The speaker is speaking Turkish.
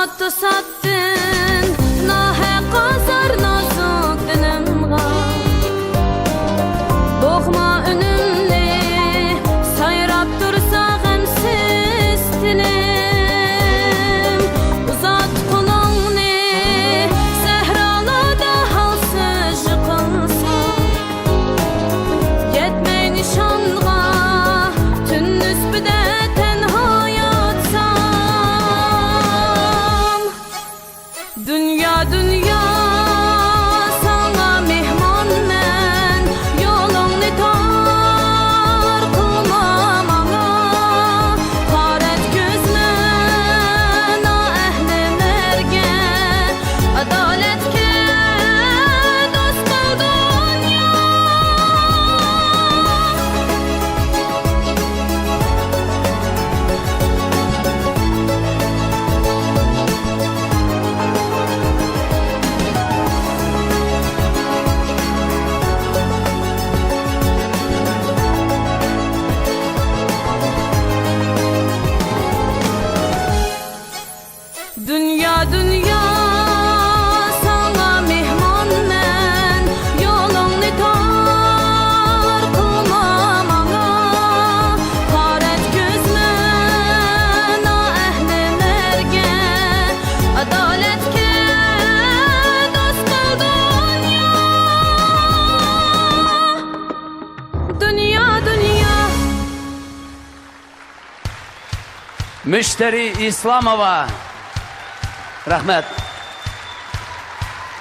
Sattı sattın nahaq azar nazuk dilimga Boğma önümle sayrap dursa gamsiz dilim Uzat kolunu sehralarda halsız yıkılsa Yetmey nişanğa tünnüz bide tenha yatsam Dünya dünya sana mehman men Yolunu tar kılmam ana Karet gözmen ehlilerge Adaletke dost kıldın ya Dünya dünya sana mehman men Yolunu tar kılmam ana Karet gözmen ehlilerge Adaletke dost kıldın ya Dünya dünya Müşteri İslamova. Rahmet.